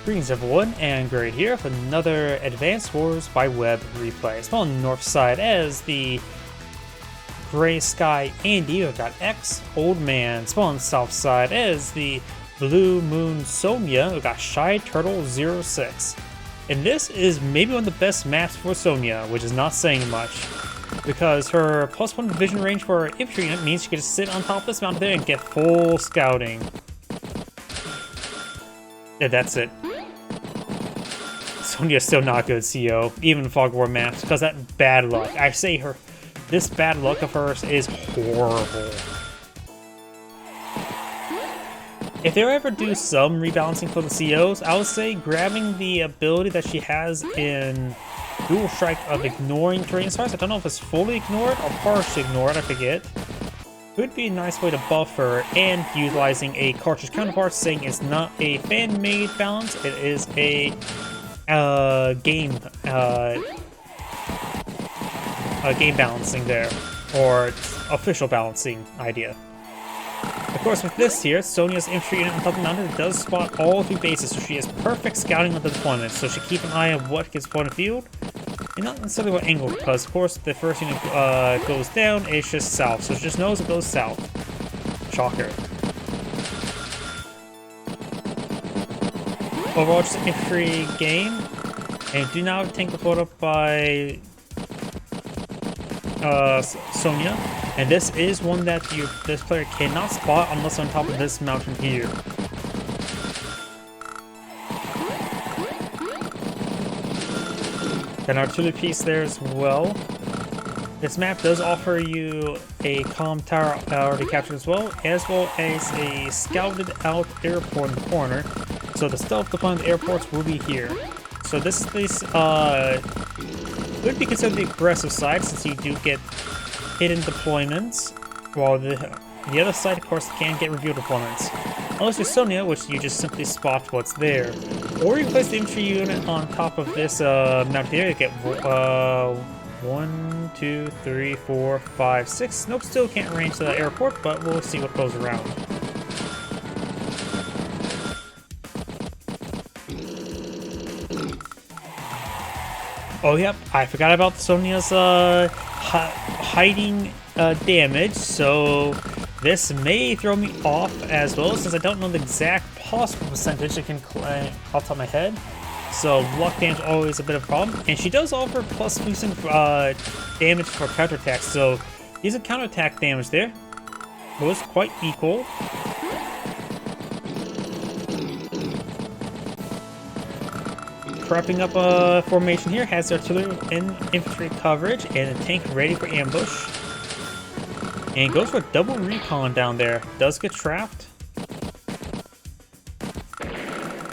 Greetings everyone, and Gray here with another Advanced Wars by Web replay. It's on the north side as the Gray Sky Andy. We've got X-OLDMAN. It's on the south side as the Blue Moon Sonya. We've got Shy Turtle 06. And this is maybe one of the best maps for Sonya, which is not saying much. Because her +1 vision range for her infantry unit means she can just sit on top of this mountain there and get full scouting. Yeah, that's it. Sonya's still not good, CO, even in Fog War maps, because that bad luck. I say this bad luck of hers is horrible. If they ever do some rebalancing for the COs, I would say grabbing the ability that she has in Dual Strike of ignoring terrain stars. I don't know if it's fully ignored or partially ignored, I forget. Could be a nice way to buff her, and utilizing a cartridge counterpart, saying it's not a fan-made balance, it is a game balancing there, or official balancing idea. Of course, with this here, Sonya's infantry unit on top of the mountain does spot all three bases, so she has perfect scouting of the deployment, so she keep an eye on what gets put on the field, and not necessarily what angle, because of course the first unit goes down, it's just south, so she just knows it goes south. Shocker. Overall, just an infantry game, and do not tank the photo by Sonya, and this is one that this player cannot spot unless on top of this mountain here. An artillery piece there as well. This map does offer you a comm tower already captured as well as a scouted out airport in the corner. So the stealth deployment airports will be here. So this place would be considered the aggressive side since you do get hidden deployments, while the other side of course can get revealed deployments. Unless you're Sonya, which you just simply spot what's there. Or you place the infantry unit on top of this mountain here, you get 1, 2, 3, 4, 5, 6. Nope, still can't range to the airport, but we'll see what goes around. Oh yep, I forgot about Sonya's hiding damage, so this may throw me off as well, since I don't know the exact possible percentage I can claim off the top of my head. So luck damage is always a bit of a problem, and she does offer plus recent damage for counterattacks, so these are counterattack damage there. Was quite equal. Prepping up a formation here, has artillery and infantry coverage, and a tank ready for ambush. And goes for a double recon down there. Does get trapped.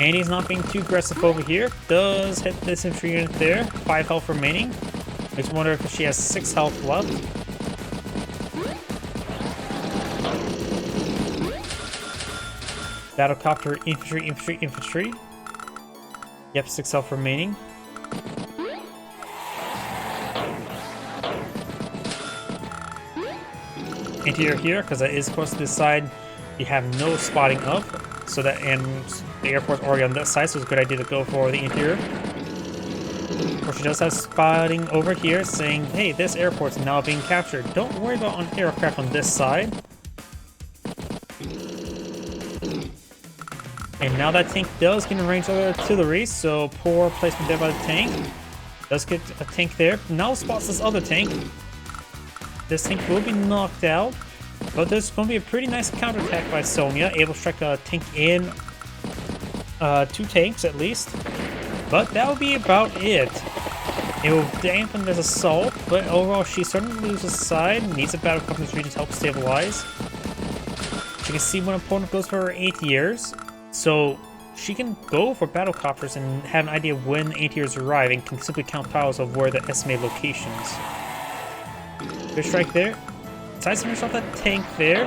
And he's not being too aggressive over here. Does hit this infantry unit there. 5 health remaining. Makes me wonder if she has 6 health left. Battlecopter, infantry. Yep, 6 health remaining. Interior here, because that is close to this side, you have no spotting of, so that, and the airport's already on that side, so it's a good idea to go for the interior. Of course, she does have spotting over here, saying, hey, this airport's now being captured. Don't worry about an aircraft on this side. And now that tank does get in range of artillery, so poor placement there by the tank. Does get a tank there. Now spots this other tank. This tank will be knocked out, but there's going to be a pretty nice counterattack by Sonya, able to strike a tank in 2 tanks at least. But that will be about it. It will dampen this assault, but overall she certainly loses side, needs a battle company's region to help stabilize. She can see when an opponent goes for her anti-airs, so she can go for battlecopters and have an idea when anti-airs arrive and can simply count piles of where the estimated locations. Good strike there. Decides to finish off that tank there.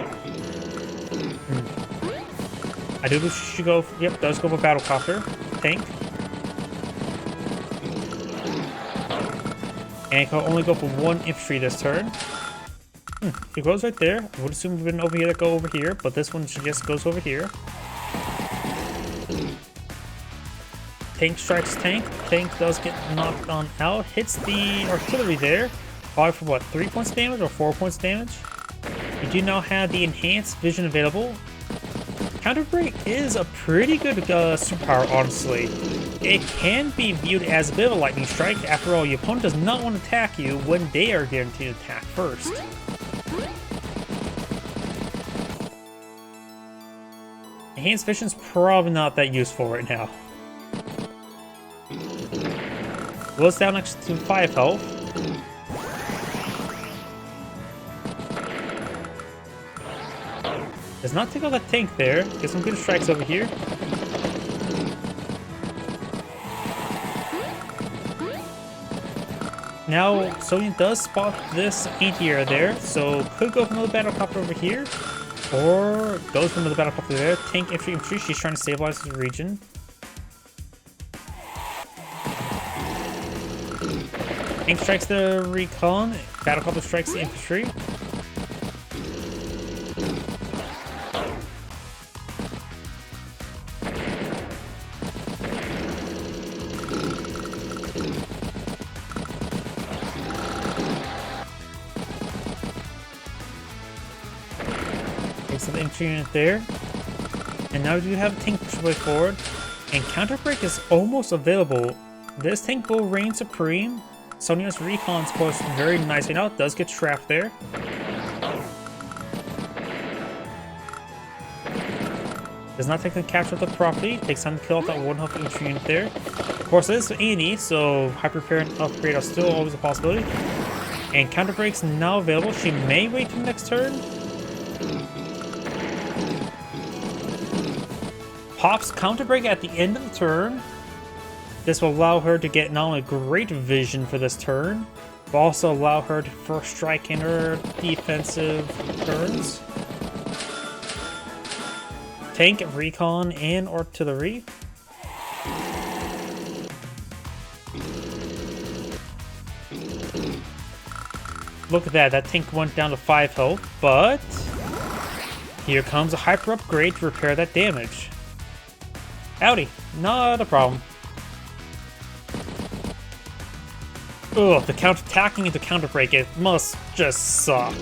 I do believe she should go. Yep, does go for battlecopter. Tank. And can only go for 1 infantry this turn. It goes right there. I would assume we've been over here to go over here, but this one just goes over here. Tank strikes tank. Tank does get knocked on out. Hits the artillery there. Probably for what, 3 points damage or 4 points damage? You do now have the enhanced vision available. Counter Break is a pretty good superpower, honestly. It can be viewed as a bit of a lightning strike. After all, your opponent does not want to attack you when they are guaranteed to attack first. Enhanced Vision's probably not that useful right now. Well, it's down next to 5 health. Does not take out that tank there. Get some good strikes over here. Now, Sonya does spot this anti-air there, so could go for another battlecopter over here, or goes for another battlecopter there. Tank infantry, she's trying to stabilize the region. Tank strikes the recon, battlecopter strikes the infantry. Takes the infantry unit there. And now we do have a tank push way forward. And Counter Break is almost available. This tank will reign supreme. Sonya's recon's pushed very nicely now. It does get trapped there. Does not take the capture of the property. Takes time to kill off that one health infantry unit there. Of course, it is A&E, so hyper repair and upgrade are still always a possibility. And Counter Break's now available. She may wait till next turn. Pops Counter Break at the end of the turn. This will allow her to get not only great vision for this turn, but also allow her to first strike in her defensive turns. Tank, recon, and artillery. Look at that, that tank went down to 5 health, but here comes a hyper upgrade to repair that damage. Howdy, not a problem. Ugh, the counterattacking into Counter Break, it must just suck.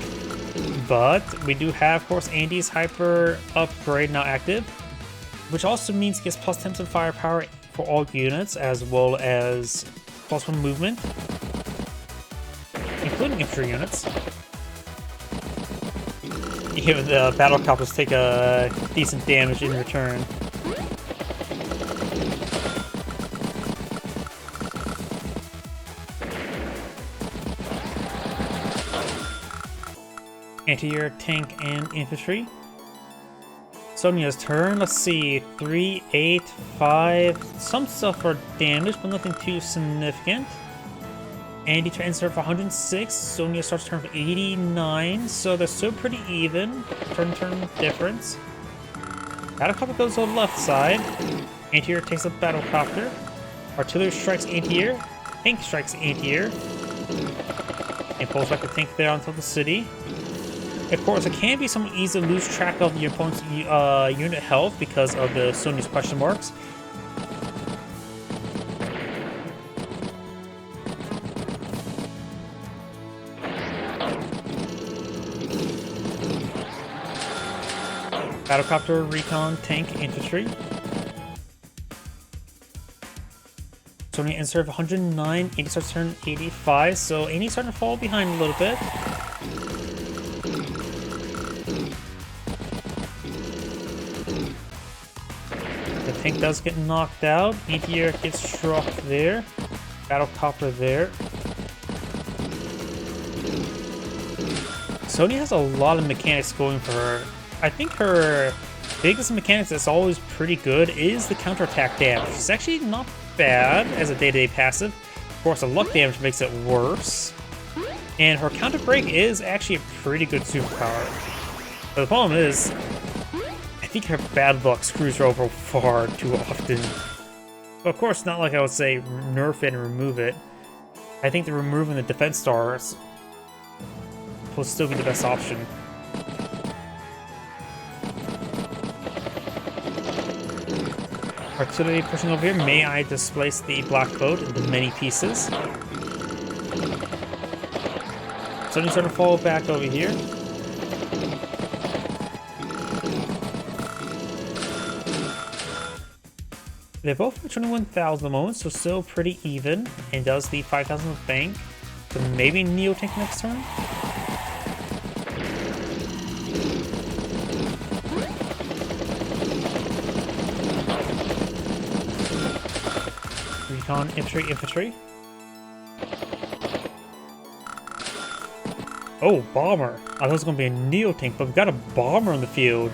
But we do have, of course, Andy's hyper upgrade now active, which also means he gets plus 10% firepower for all units, as well as plus 1 movement, including infantry units. Even the battlecopters take a decent damage in return. Anti-air, tank, and infantry. Sonya's turn. Let's see. 3, 8, 5. Some stuff for damage, but nothing too significant. Andy turns turn for 106. Sonya starts turn for 89. So they're still pretty even. Turn difference. Battlecopter goes to the left side. Anti-air takes a battlecopter. Artillery strikes anti-air. Tank strikes anti-air. And pulls back the tank there onto the city. Of course, it can be somewhat easy to lose track of your opponent's unit health because of the Sonya's question marks. Battlecopter, recon, tank, infantry. Sonya ends serve 109, 80 starts turn 85, so 80 starting to fall behind a little bit. Tank does get knocked out. Anti-air gets struck there. Battlecopter there. Sonya has a lot of mechanics going for her. I think her biggest mechanics that's always pretty good is the counterattack damage. It's actually not bad as a day-to-day passive. Of course, the luck damage makes it worse. And her counter break is actually a pretty good superpower. But the problem is, I think her bad luck screws her over far too often. But of course, not like I would say nerf it and remove it. I think the removing the defense stars will still be the best option. Artillery pushing over here. May I displace the black boat into many pieces? Sonya's trying to fall back over here. They're both at 21,000 at the moment, so still pretty even. And does the 5,000 bank. So maybe Neo tank next turn? Recon, infantry. Oh, bomber. I thought it was going to be a Neo tank, but we've got a bomber on the field.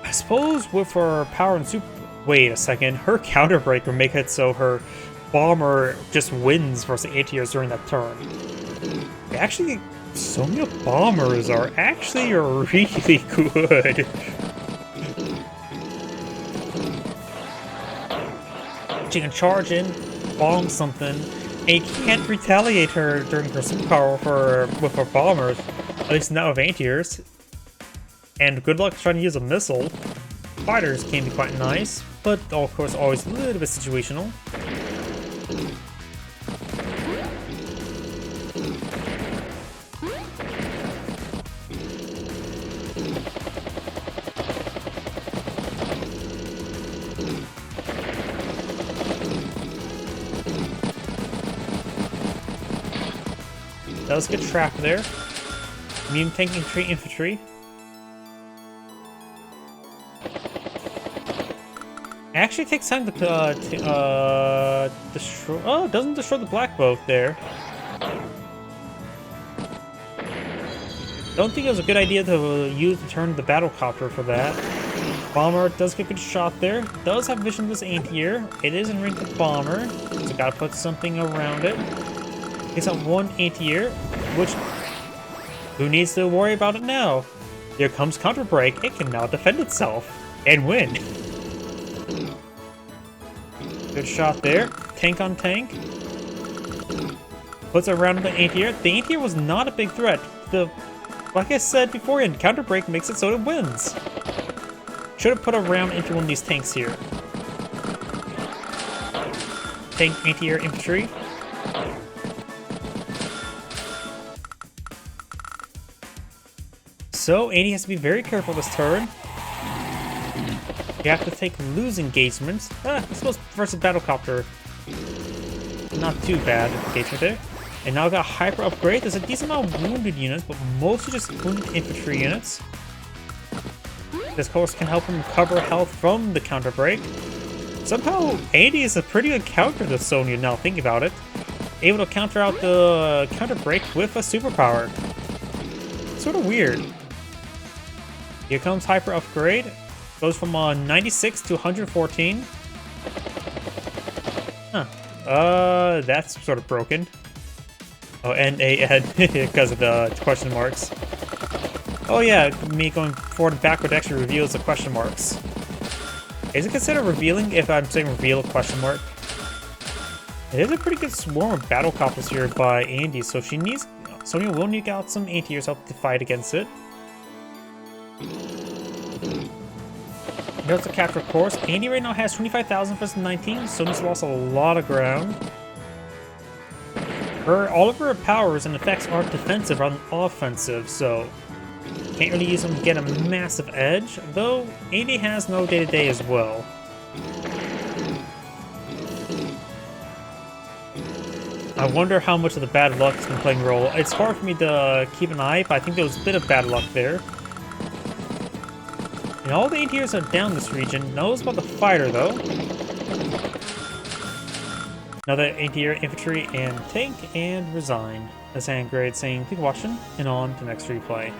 I suppose with her power and super... Wait a second, her counter break will make it so her bomber just wins versus the anti-airs during that turn. Actually, Sonya bombers are actually really good. She can charge in, bomb something, and you can't retaliate her during her superpower with her bombers, at least not with anti-airs. And good luck trying to use a missile. Fighters can be quite nice, but of course always a little bit situational. Does get trapped there. Medium tank infantry. Actually takes time to destroy... Oh, it doesn't destroy the black boat there. Don't think it was a good idea to use to turn the battle copter for that. Bomber does get a good shot there. Does have vision of this anti-air. It is in range of bomber, so gotta put something around it. Takes out one anti-air, which... Who needs to worry about it now? Here comes counter break. It can now defend itself and win. Good shot there. Tank on tank. Puts it around the anti-air. The anti-air was not a big threat. Like I said beforehand, counter break makes it so it wins. Should have put a round into one of these tanks here. Tank anti-air infantry. So, AD has to be very careful this turn. You have to take loose engagements. I suppose versus Battlecopter. Not too bad engagement there. And now I got hyper upgrade. There's a decent amount of wounded units, but mostly just wounded infantry units. This course can help him recover health from the counter break. Somehow, AD is a pretty good counter to Sonya now, think about it. Able to counter out the counter break with a superpower. Sort of weird. Here comes hyper upgrade. Goes from 96 to 114. Huh. That's sort of broken. Oh, N-A-N, because of the question marks. Oh yeah, me going forward and backward actually reveals the question marks. Is it considered revealing if I'm saying reveal a question mark? It is a pretty good swarm of battle coppers here by Andy, so Sonya will need out some anti-airs help to fight against it. Notes the capture course. Andy right now has 25,000 versus 19. Sonya's lost a lot of ground. All of her powers and effects are defensive rather than offensive, so can't really use them to get a massive edge, though Andy has no day-to-day as well. I wonder how much of the bad luck has been playing a role. It's hard for me to keep an eye, but I think there was a bit of bad luck there. And all the anti-airs are down this region. Knows about the fighter, though. Another anti-air infantry and tank, and resign. That's Grade saying, keep watching, and on to next replay.